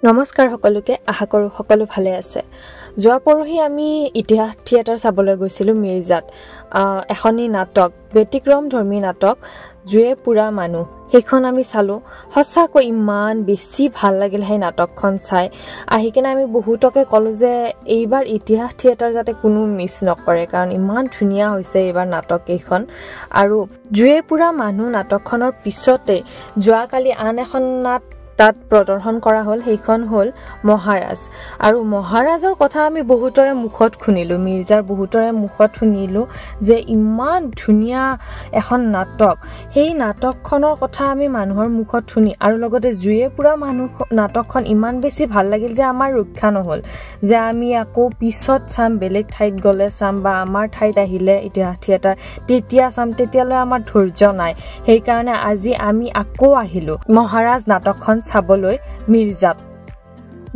নমস্কাৰ সকলোকে আশা কৰো সকলো ভালে আছে যোৱা পৰহি আমি ইতিহাস থিয়েটাৰ চাবলৈ গৈছিলো মিৰ্জাত এখনি নাটক ব্যতিক্ৰম ধৰ্মী নাটক জুয়ে পুৰা মানুহ হেখন আমি চালো হসাকৈ ইমান বেছি ভাল লাগিল সেই নাটকখন চাই আহিকেনে আমি বহুতকে কলো যে এইবাৰ ইতিহাস থিয়েটাৰ যাতে কোনো মিছ নকৰে কাৰণ ইমান ধুনিয়া হৈছে এইবাৰ নাটক এইখন আৰু জুয়ে পুৰা মানুহ নাটকখনৰ পিছতে যোৱা কালি আন এখন নাট তাত প্ৰদৰ্শন কৰা হল হেখন হল মহাৰাজ আৰু মহাৰাজৰ কথা আমি বহুতৰে মুখত শুনিলো মিৰ্জাৰ বহুতৰে মুখত শুনিলো যে ইমান ধুনিয়া এখন নাটক সেই নাটকখনৰ কথা আমি মানুহৰ মুখত শুনি আৰু লগতে জুয়ে পুৰা মানুহ নাটকখন ইমান বেছি ভাল লাগিল যে আমাৰ ৰক্ষা নহল যে আমি আকৌ পিছত চাম বেলেগ ঠাইত গলে চাম বা আমাৰ ঠাইত আহিলে ইতিহাস থিয়েটাৰ তেতিয়া চাম তেতিয়ালৈ আমাৰ ধৈৰ্য নাই সেই কাৰণে আজি আমি আকৌ আহিলো মহাৰাজ নাটকখন চাবলৈ মিৰ্জাত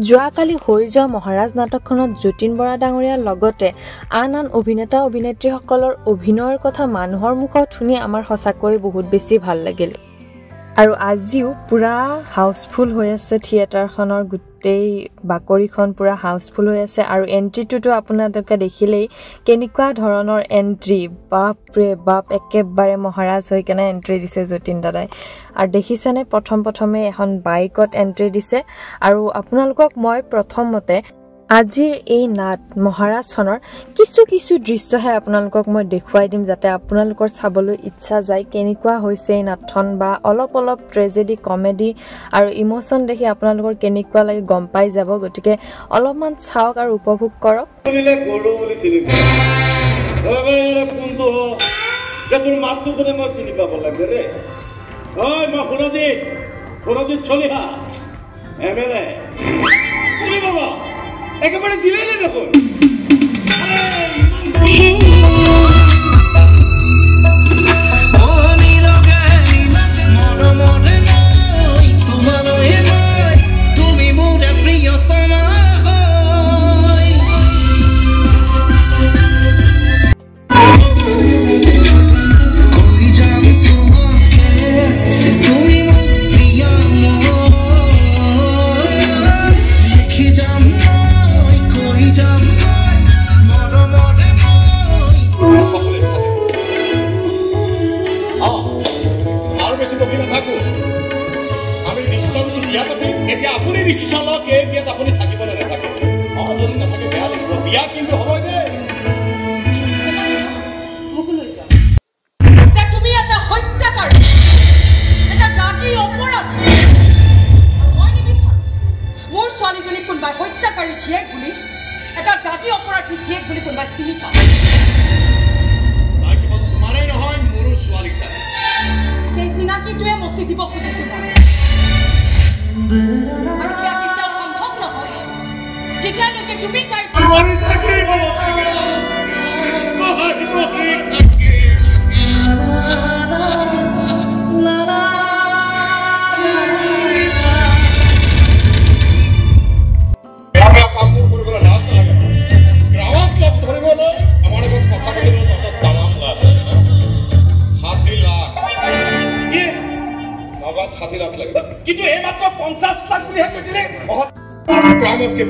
যোৱা কালি হৈ যোৱা মহাৰাজ নাটকখনত যতীন বৰা ডাঙৰীয়াৰ লগতে আন অভিনেতা অভিনেত্ৰীসকলৰ অভিনয়ৰ কথা মানুহৰ মুখত শুনি আমাৰ সঁচাকৈ বহুত বেছি ভাল লাগিল আৰু আজিও পুৰা হাউসফুল হৈ আছে থিয়েটাৰখনৰ গোটেই বাকৰিখন পুৰা হাউসফুল হৈ আছে আৰু এন্ট্ৰিটো আপোনালোকে দেখিলেই কেনেকুৱা ধৰণৰ এন্ট্ৰি বাপ ৰে বাপ একেবাৰে মহাৰাজ হৈ কেনে এন্ট্ৰি দিছে যতীন দাদাই আৰু দেখিছেনে প্ৰথমে এখন বাইকত এন্ট্ৰি দিছে আৰু আপোনালোকক মই প্ৰথমতে আজিৰ এই নাট মহাৰাজখনৰ কিছু দৃশ্যহে আপোনালোকক মই দেখুৱাই দিম যাতে আপোনালোকৰ চাবলৈ ইচ্ছা যায় কেনেকুৱা হৈছে এই নাটখন বা অলপ ট্ৰেজেডি কমেডি আৰু ইমোশন দেখি আপোনালোকৰ কেনেকুৱা লাগে গম পাই যাব গতিকে অলপমান চাওক আৰু উপভোগ কৰক একেবাৰে জিলাইলে দেখুন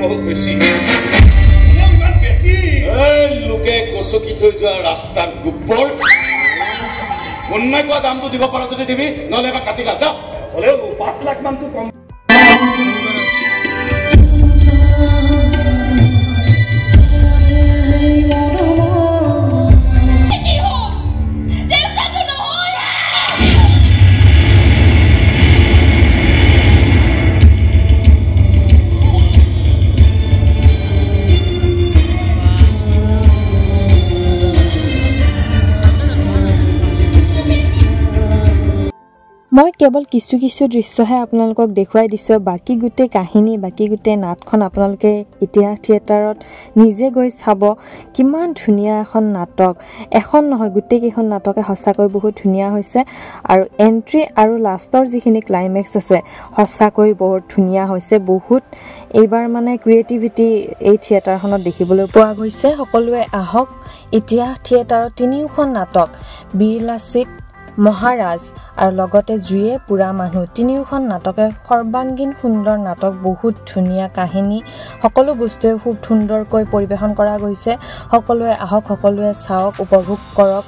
बहुत बेसी लोके गसकी थৈ যোৱা ৰাস্তাৰ গোবৰ অন্যায় কোৱা দামটো দিব পাৰা যদি দিবি নহলে বা কাটি কাটা হলেও 5 লাখ মানটো কম মই কেৱল কিছু দৃশ্যহে আপোনালোকক দেখুৱাই দিছো বাকি গুটে কাহিনী বাকি গুটে নাটখন আপোনালোকে ইতিহাস থিয়েটাৰত নিজে গৈ চাব কিমান ধুনিয়া এখন নাটক এখন নহয় গুটে কেখন নাটকে হসাকৈ বহুত ধুনিয়া হৈছে আৰু এন্ট্ৰি আৰু লাষ্টৰ যিখিনি ক্লাইমেক্স আছে হসাকৈ বহুত ধুনিয়া হৈছে বহুত এইবাৰ মানে ক্ৰিয়েটিভিটি এই থিয়েটাৰখনত দেখিবলৈ পোৱা গৈছে সকলোৱে আহক ইতিহাস থিয়েটাৰৰ তিনিওখন নাটক বীৰ লাচিত মহাৰাজ আৰু লগতে জুয়ে পুৰা মানুহ তিনিওখন নাটকে সৰ্বাংগীন সুন্দৰ নাটক, বহুত ধুনীয়া কাহিনী, সকলো বস্তুৱে খুব সুন্দৰকৈ পৰিৱেশন কৰা গৈছে। সকলোৱে আহক, সকলোৱে চাওক, উপভোগ কৰক।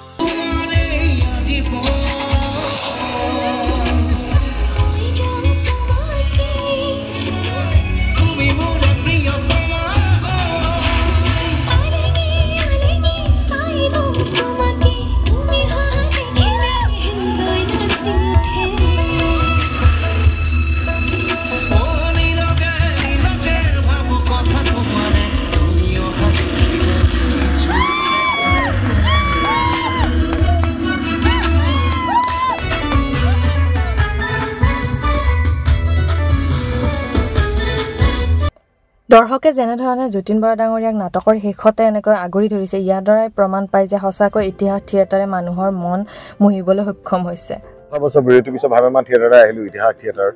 দৰ্শকে যেনেধৰণে যতীন বৰা ডাঙৰীয়াক নাটকৰ শেষতে এনেকৈ আগুৰি ধৰিছে, ইয়াৰ দ্বাৰাই প্ৰমাণ পায় যে সঁচাকৈ ইতিহাস থিয়েটাৰে মানুহৰ মন মোহিবলৈ সক্ষম হৈছে। বছৰ বিৰতিৰ পিছত ভাবেমান থিয়েটাৰলৈ আহিলোঁ, ইতিহাস থিয়েটাৰ।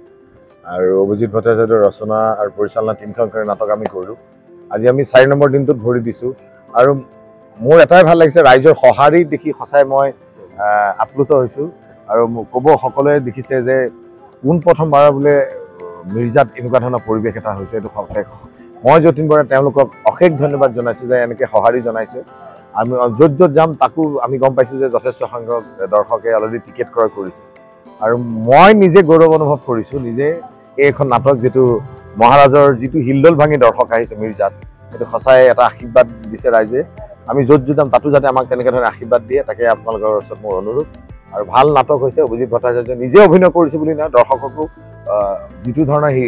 আৰু অভিজিৎ ভট্টাচাৰ্যৰ ৰচনা আৰু পৰিচালনা তিনিখনকৈ নাটক আমি কৰিলোঁ। আজি আমি 4 নম্বৰ দিনটোত ভৰি দিছোঁ। আৰু মোৰ এটাই ভাল লাগিছে, ৰাইজৰ সঁহাৰি দেখি সঁচাই মই আপ্লুত হৈছোঁ। আৰু ক'ব সকলোৱে দেখিছে যে পোনপ্ৰথমবাৰ বোলে মিৰ্জাত এনেকুৱা ধৰণৰ পৰিৱেশ এটা হৈছে। এইটো মই যতীন বৰাই তেওঁলোকক অশেষ ধন্যবাদ জনাইছোঁ যে এনেকৈ সঁহাৰি জনাইছে। আমি য'ত য'ত যাম তাকো আমি গম পাইছোঁ যে যথেষ্ট সংখ্যক দৰ্শকে অলৰেডি টিকেট ক্ৰয় কৰিছে। আৰু মই নিজে গৌৰৱ অনুভৱ কৰিছোঁ, নিজে এইখন নাটক যিটো মহাৰাজৰ যিটো হিলদল ভাঙি দৰ্শক আহিছে মিৰ্জাত, সেইটো সঁচাই এটা আশীৰ্বাদ দিছে ৰাইজে। আমি য'ত য'ত যাম তাতো যাতে আমাক তেনেকৈ ধৰণে আশীৰ্বাদ দিয়ে, তাকে আপোনালোকৰ ওচৰত মোৰ অনুৰোধ। আৰু ভাল নাটক হৈছে। অভিজিৎ ভট্টাচাৰ্য নিজে অভিনয় কৰিছে বুলি নহয়, দৰ্শককো যিটো ধৰণৰ সি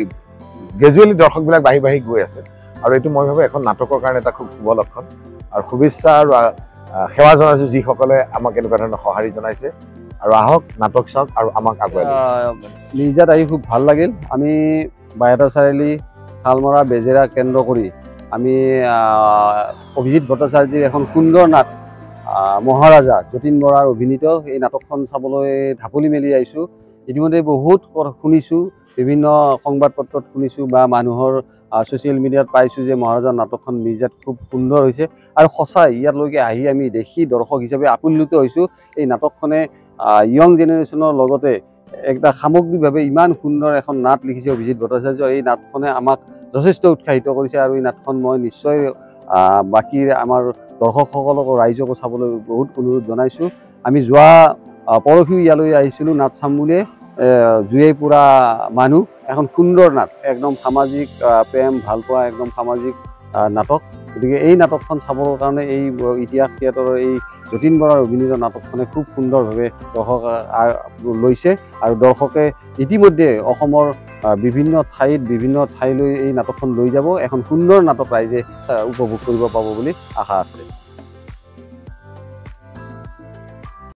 গ্ৰেজুৱেলি দৰ্শকবিলাক বাঢ়ি বাঢ়ি গৈ আছে। আৰু এইটো মই ভাবোঁ এখন নাটকৰ কাৰণে এটা খুব শুভ লক্ষণ। আৰু শুভেচ্ছা আৰু সেৱা জনাইছোঁ যিসকলে আমাক এনেকুৱা ধৰণৰ সঁহাৰি জনাইছে। আৰু আহক, নাটক চাওক আৰু আমাক আগুৱাই মিৰ্জাত আহি খুব ভাল লাগিল। আমি বাইহাটা চাৰিআলি, শালমৰা, বেজেৰা কেন্দ্ৰ কৰি আমি অভিজিৎ ভট্টাচাৰ্যৰ এখন সুন্দৰ নাট মহাৰাজা যতীন বৰাৰ অভিনীত এই নাটকখন চাবলৈ ঢাপলি মেলি আহিছোঁ। ইতিমধ্যে বহুত শুনিছোঁ, বিভিন্ন সংবাদ পত্ৰত শুনিছোঁ বা মানুহৰ ছ'চিয়েল মিডিয়াত পাইছোঁ যে মহাৰাজাৰ নাটকখন মিৰ্জাত খুব সুন্দৰ হৈছে। আৰু সঁচাই ইয়ালৈকে আহি আমি দেখি দৰ্শক হিচাপে আপ্লুত হৈছোঁ। এই নাটকখনে য়ং জেনেৰেশ্যনৰ লগতে একটা সামগ্ৰিকভাৱে ইমান সুন্দৰ এখন নাট লিখিছে অভিজিৎ ভট্টাচাৰ্য। এই নাটখনে আমাক যথেষ্ট উৎসাহিত কৰিছে। আৰু এই নাটখন মই নিশ্চয় বাকী আমাৰ দৰ্শকসকলক ৰাইজকো চাবলৈ বহুত অনুৰোধ জনাইছোঁ। আমি যোৱা পৰহিও ইয়ালৈ আহিছিলোঁ নাট চাম বুলিয়ে। জুয়ে পুৰা মানুহ এখন সুন্দৰ নাট, একদম সামাজিক প্ৰেম ভালপোৱা একদম সামাজিক নাটক। গতিকে এই নাটকখন চাবৰ কাৰণে এই ইতিহাস থিয়েটাৰৰ এই যতীন বৰাৰ অভিনীত নাটকখনে খুব সুন্দৰভাৱে দৰ্শক লৈছে। আৰু দৰ্শকে ইতিমধ্যে অসমৰ বিভিন্ন ঠাইলৈ এই নাটকখন লৈ যাব। এখন সুন্দৰ নাটক ৰাইজে উপভোগ কৰিব পাব বুলি আশা আছে।